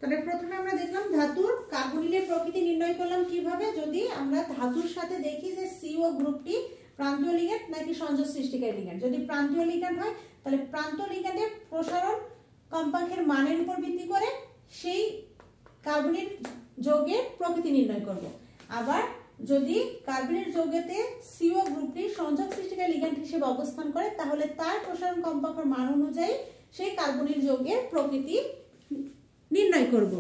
তাহলে প্রথমে আমরা দেখলাম ধাতুর কার্বনিলের প্রকৃতি নির্ণয় করলাম কিভাবে, যদি আমরা ধাতুর সাথে দেখি যে CO গ্রুপটি প্রান্তীয় লিগ্যান্ড নাকি সংযোগ সৃষ্টিকারী লিগ্যান্ড। যদি প্রান্তীয় লিগ্যান্ড হয় তাহলে প্রান্তীয় লিগ্যান্ডের প্রসারণ কম্পাঙ্কের মানের উপর ভিত্তি করে সেই কার্বনিল যৌগের প্রকৃতি নির্ণয় করব। আবার যদি কার্বনিল যৌগেতে CO গ্রুপটি সংযোগ সৃষ্টিকারী লিগ্যান্ড হিসেবে অবস্থান করে তাহলে তার প্রসারণ কম্পাঙ্কের মান অনুযায়ী সেই কার্বনিল যৌগের প্রকৃতি নির্ণয় করব।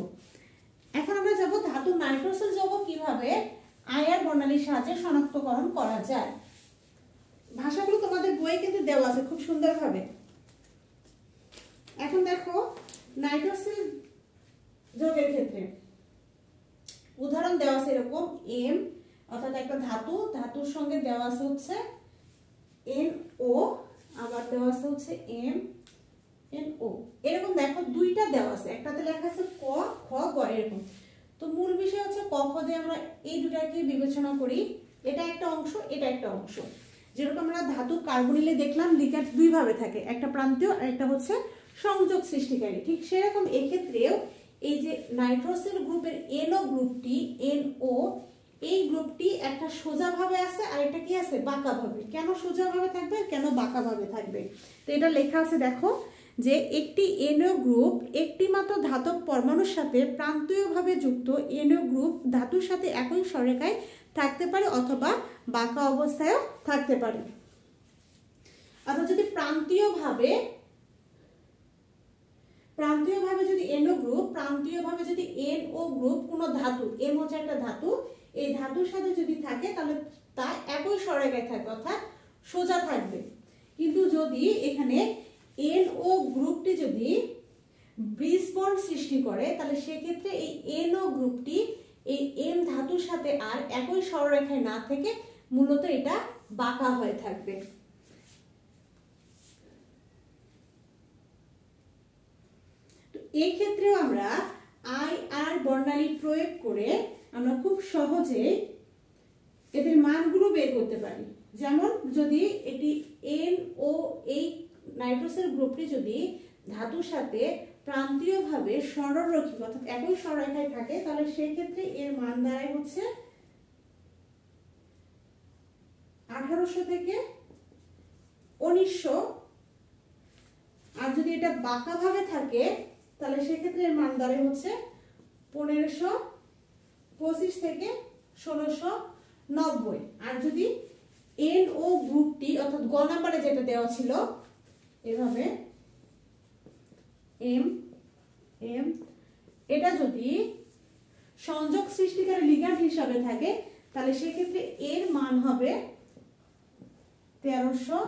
এখন আমরা যাব ধাতু নাইট্রোসেল যৌগ কিভাবে আইআর বর্ণালীর সাহায্যে শনাক্তকরণ করা যায়। ভাষাগুলো তোমাদের বইয়ে কিন্তু দেওয়া আছে খুব সুন্দরভাবে। এখন দেখো নাইট্রোসেল যৌগের ক্ষেত্রে উদাহরণ দেওয়া আছে এরকম M অর্থাৎ একটা ধাতু, ধাতুর সঙ্গে দেওয়া আছে হচ্ছে NO, আবার দেওয়া আছে হচ্ছে MnO। এরকম দেখো দুইটা দেওয়া আছে, একটাতে লেখা আছে ক, খ, গ এরকম। তো মূল বিষয় হচ্ছে ক, খ দিয়ে আমরা এই দুটাকে বিবেচনা করি, এটা একটা অংশ, এটা একটা অংশ। যেরকম আমরা ধাতু কার্বনিলে দেখলাম লিগ্যান্ড দুই ভাবে থাকে, একটা প্রান্তীয় আর একটা হচ্ছে সংযোগ সৃষ্টিকারী। ঠিক সেরকম এক্ষেত্রেও এই যে নাইট্রোসেল গ্রুপের NO গ্রুপটি, NO এই গ্রুপটি একটা সোজা ভাবে আছে আর এটা কি আছে বাঁকা ভাবে। কেন সোজা ভাবে থাকবে, কেন বাঁকা ভাবে থাকবে, তো এটা লেখা আছে দেখো যে একটি NO গ্রুপ একটি মাত্র ধাতব পরমাণুর সাথে প্রান্তীয়ভাবে যুক্ত NO গ্রুপ ধাতুর সাথে একই সরেখায় থাকতে পারে অথবা বাঁকা অবস্থায়ও থাকতে পারে। অর্থাৎ যদি প্রান্তীয়ভাবে যদি NO গ্রুপ প্রান্তীয়ভাবে যদি NO গ্রুপ কোনো ধাতু, M হচ্ছে একটা ধাতু, এই ধাতুর সাথে যদি থাকে তাহলে তা একই সরেখায় থাকবে অর্থাৎ সোজা থাকবে। কিন্তু যদি এখানে NO গ্রুপটি যদি ব্রিজ বন্ড সৃষ্টি করে তাহলে সেক্ষেত্রে এই NO গ্রুপটি এই M ধাতুর সাথে আর একই সরলরেখায় না থেকে মূলত এটা বাঁকা হয়ে থাকবে। তো এই ক্ষেত্রেও আমরা IR বর্ণালী প্রয়োগ করে আমরা খুব সহজে এদের মানগুলো বের করতে পারি। যেমন যদি এটি NO এই নাইট্রোসেল গ্রুপটি যদি ধাতুর সাথে প্রান্তীয়ভাবে সরলরৈখিক অর্থাৎ একই সরলরেখায় থাকে তাহলে সেই ক্ষেত্রে এর মান দাঁড়ায় হচ্ছে 1800 থেকে 1900। আর যদি এটা বাঁকা ভাবে থাকে তাহলে সেই ক্ষেত্রে এর মান দাঁড়ায় হচ্ছে 1525 থেকে 1690। আর যদি NO গ্রুপটি অর্থাৎ গ নাম্বারে যেটা দেওয়া ছিল এভাবে M এটা যদি সংযোগ সৃষ্টিকারী লিগ্যান্ড হিসাবে থাকে তাহলে সেক্ষেত্রে এর মান হবে 1300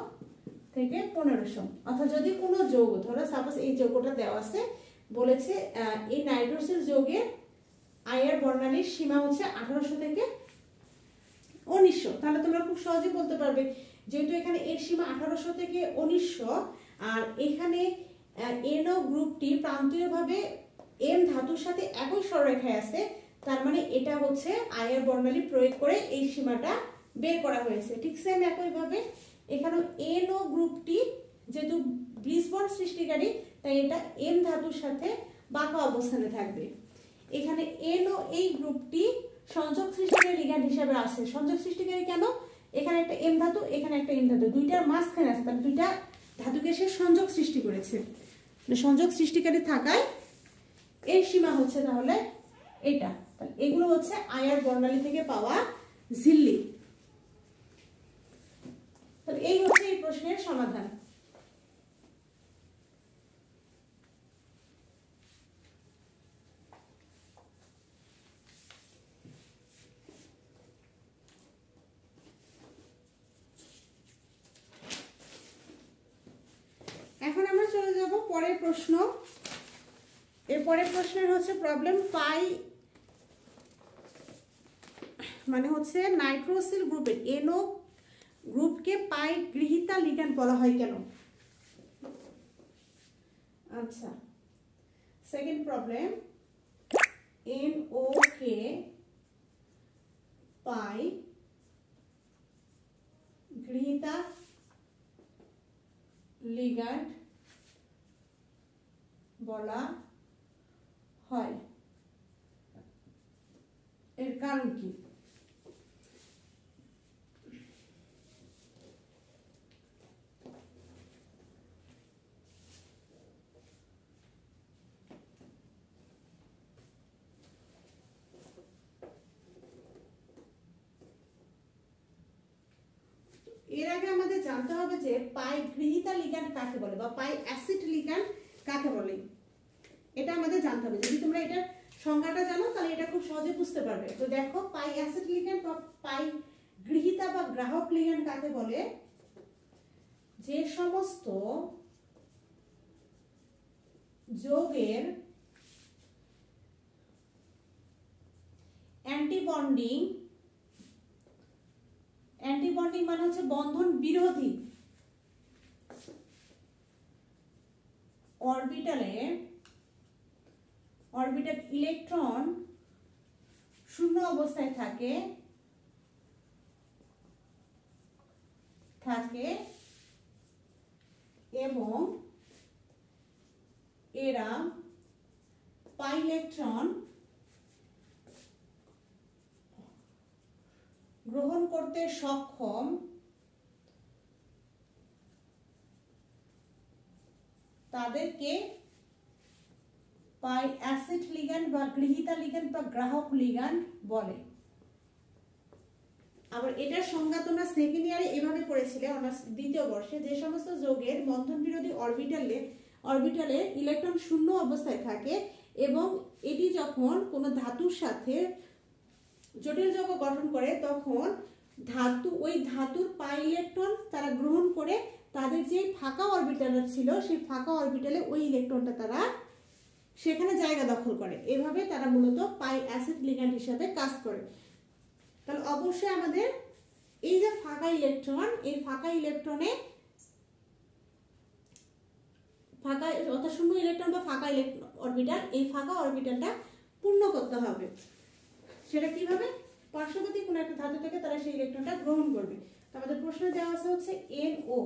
থেকে 1500। অর্থাৎ যদি কোনো যৌগ, ধরো সাপোজ এই যৌগটা দেওয়া আছে, বলেছে এই নাইট্রোসেল যৌগের আইআর বর্ণালীর সীমা হচ্ছে 1800 থেকে 1900, তাহলে তোমরা খুব সহজে বলতে পারবে যেহেতু এখানে এর সীমা 1800 থেকে 1900 আর এখানে NO গ্রুপটি প্রান্তীয়ভাবে M ধাতুর সাথে একই সরলরেখায় আছে, তার মানে এটা হচ্ছে আইআর বর্ণালী প্রয়োগ করে এই সীমাটা বের করা হয়েছে। ঠিক সেম একইভাবে এখানে NO গ্রুপটি যেহেতু ব্রিজ বন্ড সৃষ্টিকারী তাই এটা M ধাতুর সাথে বাঁকা অবস্থানে থাকবে। এখানে NO এই গ্রুপটি সংযোগ সৃষ্টিকারী লিগ্যান্ড হিসেবে আছে। সংযোগ সৃষ্টিকারী কেন, এখানে একটা M ধাতু, এখানে একটা M ধাতু, দুইটার মাঝখানে আছে, তাহলে দুইটা ধাতুকে সে সংযোগ সৃষ্টি করেছে। সংযোগ সৃষ্টিকারী থাকায় এর সীমা হচ্ছে তাহলে এটা। এগুলো হচ্ছে আইআর বর্ণালী থেকে পাওয়া ঝিল্লি। তাহলে এই হচ্ছে এই প্রশ্নের সমাধান। এখন আমরা চলে যাব পরের প্রশ্ন। এর পরের প্রশ্নের হচ্ছে প্রবলেম পাই, মানে হচ্ছে নাইট্রোসিল গ্রুপের NO গ্রুপকে পাই গৃহীতা লিগ্যান্ড বলা হয় কেন। আচ্ছা, সেকেন্ড প্রবলেম, NO কে পাই গৃহীতা লিগ্যান্ড বলা হয়। এর কারণ কি? এর আগে আমাদের জানতে হবে যে পাই গৃহীতা লিগ্যান্ড কাকে বলে বা পাই অ্যাসিড লিগ্যান্ড কাকে বলে, এটা আমাদের জানতে হবে। যদি তোমরা এটার সংজ্ঞাটা জানো তাহলে এটা খুব সহজে বুঝতে পারবে। তো দেখো, পাই অ্যাসিড লিগ্যান্ড বা পাই গৃহীতা বা গ্রাহক লিগ্যান্ড কাকে বলে? যে সমস্ত যৌগের অ্যান্টিবন্ডিং মানে হচ্ছে বন্ধন বিরোধী অরবিটাল ইলেকট্রন শূন্য অবস্থায় থাকে এবং এরা পাই ইলেকট্রন গ্রহণ করতে সক্ষম তাদেরকে পাই অ্যাসিড লিগ্যান্ড বা গৃহীতা লিগ্যান্ড বা গ্রাহক লিগ্যান্ড বলে। আবার এটার সংজ্ঞা তোমরা সেকেন্ড ইয়ারে এভাবে পড়েছিলে অনার্স দ্বিতীয় বর্ষে, যে সমস্ত যৌগের বন্ধন বিরোধী অরবিটালে ইলেকট্রন শূন্য অবস্থায় থাকে এবং এটি যখন কোনো ধাতুর সাথে জটিল যৌগ গঠন করে তখন ওই ধাতুর পাই ইলেকট্রন তারা গ্রহণ করে তাদের যে ফাঁকা অরবিটাল ছিল সেই ফাঁকা অরবিটালে ওই ইলেকট্রনটা তারা সেখানে জায়গা দখল করে। এভাবে তারা মূলত পাই অ্যাসিড লিগ্যান্ড হিসাবে কাজ করে। তাহলে অবশ্যই আমাদের এই যে ফাঁকা ইলেকট্রন, এই ফাঁকা ইলেকট্রনে অর্থাৎ শূন্য ইলেকট্রন বা ফাঁকা অরবিটাল, এই ফাঁকা অরবিটালটা পূর্ণ করতে হবে। সেটা কিভাবে? পার্শ্ববর্তী কোনো একটা ধাতু থেকে তারা সেই ইলেকট্রনটা গ্রহণ করবে। আমাদের প্রশ্নে দেওয়া আছে হচ্ছে NO।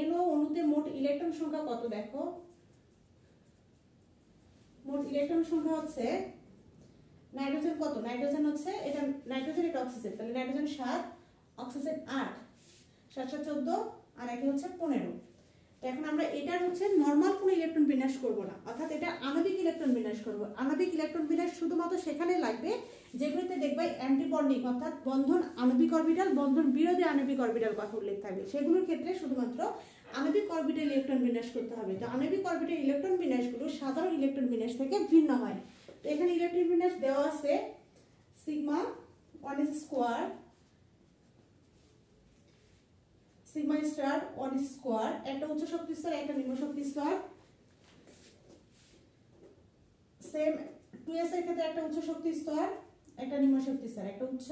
NO অণুতে মোট ইলেকট্রন সংখ্যা কত? দেখো, মোট ইলেকট্রন সংখ্যা হচ্ছে নাইট্রোজেন কত? নাইট্রোজেন হচ্ছে এটা নাইট্রোজেন, এটা অক্সিজেন, তাহলে নাইট্রোজেন 7, অক্সিজেন 8, 7 7 14 আর একে হচ্ছে 15। তো এখন আমরা এটার হচ্ছে নরমাল কোনো ইলেকট্রন বিন্যাস করব না, অর্থাৎ এটা আণবিক ইলেকট্রন বিন্যাস করব। আণবিক ইলেকট্রন বিন্যাস শুধুমাত্র সেখানে লাগবে যেগুলোতে দেখবে অ্যান্টিবন্ডিং অর্থাৎ বন্ধন আণবিক অরবিটাল, বন্ধন বিরোধী আণবিক অরবিটাল কথা উল্লেখ থাকবে। সেগুলোর ক্ষেত্রে শুধুমাত্র আণবিক অরবিটাল ইলেকট্রন বিন্যাস করতে হবে। তো আণবিক অরবিটাল ইলেকট্রন বিন্যাসগুলো সাধারণ ইলেকট্রন বিন্যাস থেকে ভিন্ন হয়। তো এখানে ইলেকট্রন বিন্যাস দেওয়া আছে sigma 1 square, sigma star 1 square, একটা উচ্চ শক্তি স্তর একটা নিম্ন শক্তি স্তর। সেম 2s এর ক্ষেত্রে একটা উচ্চ শক্তি স্তর একটা নিম্ন শক্তি স্তর, একটা উচ্চ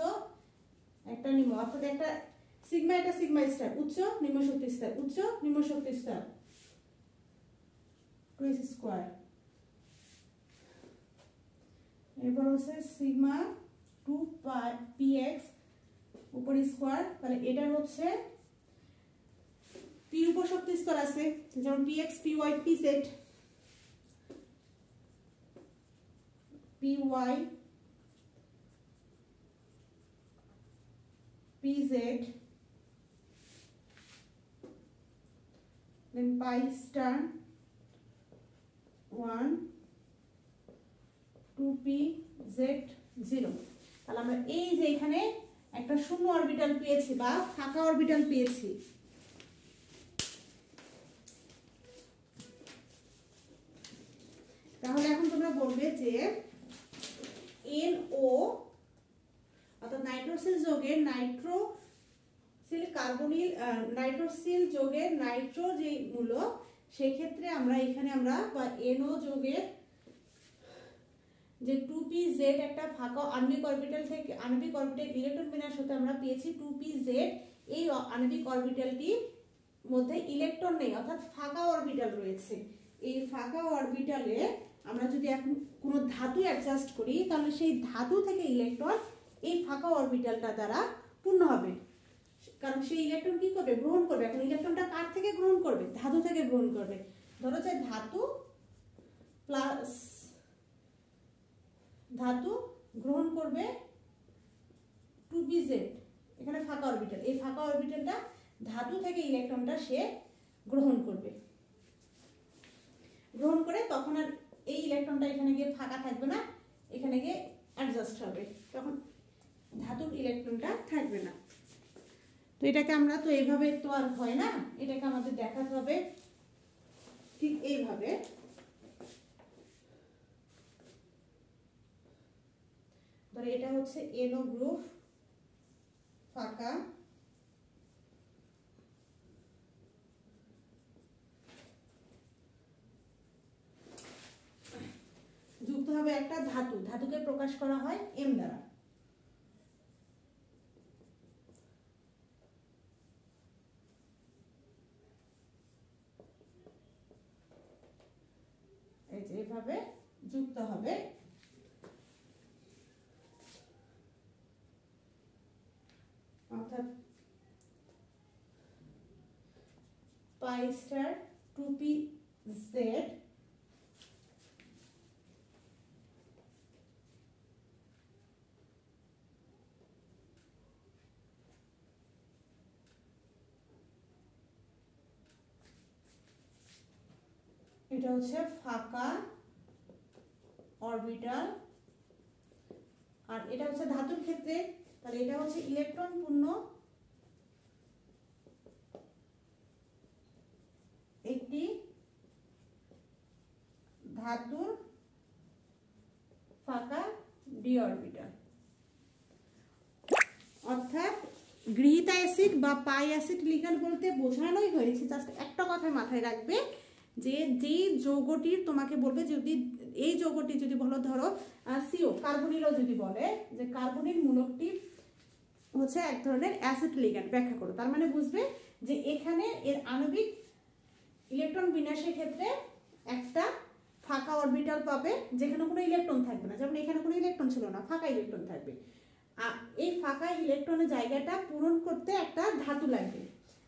একটা নিম্ন, অর্থাৎ একটা সিগমা একটা সিগমা স্টার, উচ্চ নিম্ন শক্তি স্তর, উচ্চ নিম্ন শক্তি স্তর, 2s স্কয়ার। এরপর হচ্ছে সিগমা 2px উপর স্কয়ার, তাহলে এটা হচ্ছে পি উপশক্তি স্তর আছে যেমন px py pz, py pz, then pi star 1 2pz0। তাহলে আমরা এই যে এখানে একটা শূন্য অরবিটাল পেয়েছি বা ফাঁকা অরবিটাল পেয়েছি। তাহলে এখন তোমরা বলবে যে NO অর্থাৎ নাইট্রোসিল যৌগের নাইট্রোসিল যৌগের নাইট্রো যে মূলক, সেই ক্ষেত্রে আমরা এখানে বা NO যৌগের যে 2pz একটা ফাঁকা আণবিক অরবিটাল থেকে আণবিক অরবিটাল ইলেকট্রন বিন্যাস হতে আমরা পেয়েছি 2pz। এই আণবিক অরবিটালটির মধ্যে ইলেকট্রন নেই অর্থাৎ ফাঁকা অরবিটাল রয়েছে। এই ফাঁকা অরবিটালে আমরা যদি এখন কোনো ধাতু অ্যাডজাস্ট করি তাহলে সেই ধাতু থেকে ইলেকট্রন এই ফাঁকা অরবিটালটা দ্বারা পূর্ণ হবে, কারণ সেই ইলেকট্রন কি করবে? গ্রহণ করবে। এখন ইলেকট্রনটা কার থেকে গ্রহণ করবে? ধাতু থেকে গ্রহণ করবে। ধরো যে ধাতু, প্লাস ধাতু গ্রহণ করবে 2pz, এখানে ফাঁকা অরবিটাল, এই ফাঁকা অরবিটালটা ধাতু থেকে ইলেকট্রনটা সে গ্রহণ করবে, গ্রহণ করে তখন আর এই ইলেকট্রনটা এখানে গিয়ে ফাঁকা থাকবে না, এখানে গিয়ে অ্যাডজাস্ট হবে, তখন ধাতুর ইলেকট্রনটা থাকবে না। তো এটাকে আমরা তো এইভাবে তো আর হয় না, এটাকে আমাদের দেখাতে হবে ঠিক এইভাবে। ধরো এটা হচ্ছে NO গ্রুপ ফাঁকা, যুক্ত হবে একটা ধাতু, ধাতুকে প্রকাশ করা হয় M দ্বারা। এই যে এভাবে যুক্ত হবে, অর্থাৎ পাই স্টার 2pz এটা হচ্ছে ফাঁকা অরবিটাল, আর এটা হচ্ছে ধাতুর ক্ষেত্রে, তাহলে এটা হচ্ছে ইলেকট্রন পূর্ণ একটি ধাতুর ফাঁকা ডি অরবিটাল। অর্থাৎ গৃহীত অ্যাসিড বা পাই অ্যাসিড লিগ্যান্ড বলতে বোঝানোই হয়েছে, জাস্ট একটা কথা মাথায় রাখবে যে যেই যৌগটির তোমাকে বলবে, যদি এই যৌগটি যদি বলো ধরো সিও কার্বনিলও যদি বলে যে কার্বনিল মূলকটি হচ্ছে এক ধরনের অ্যাসিড লিগ্যান্ড, ব্যাখ্যা করো, তার মানে বুঝবে যে এখানে এর আণবিক ইলেকট্রন বিন্যাসের ক্ষেত্রে একটা ফাঁকা অরবিটাল পাবে যেখানে কোনো ইলেকট্রন থাকবে না, যেমন এখানে কোনো ইলেকট্রন ছিল না, ফাঁকা ইলেকট্রন থাকবে। এই ফাঁকা ইলেকট্রনের জায়গাটা পূরণ করতে একটা ধাতু লাগবে,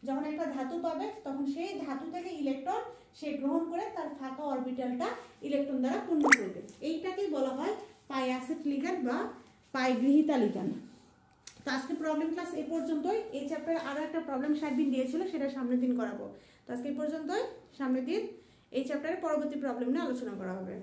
যখন একটা ধাতু পাবে তখন সেই ধাতু থেকে ইলেকট্রন সে গ্রহণ করে তার ফাঁকা অরবিটালটা ইলেকট্রন দ্বারা পূর্ণ করবে, এইটাকেই বলা হয় পাই অ্যাসিড লিগ্যান্ড বা পাই গৃহীতা লিগ্যান্ড। তো আজকে প্রবলেম ক্লাস এই পর্যন্তই। এই চ্যাপ্টারে আরও একটা প্রবলেম সার্বিন দিয়েছিল, সেটা সামনের দিন করাবো। তো আজকে এই পর্যন্তই, সামনের দিন এই চ্যাপ্টারে পরবর্তী প্রবলেম নিয়ে আলোচনা করা হবে।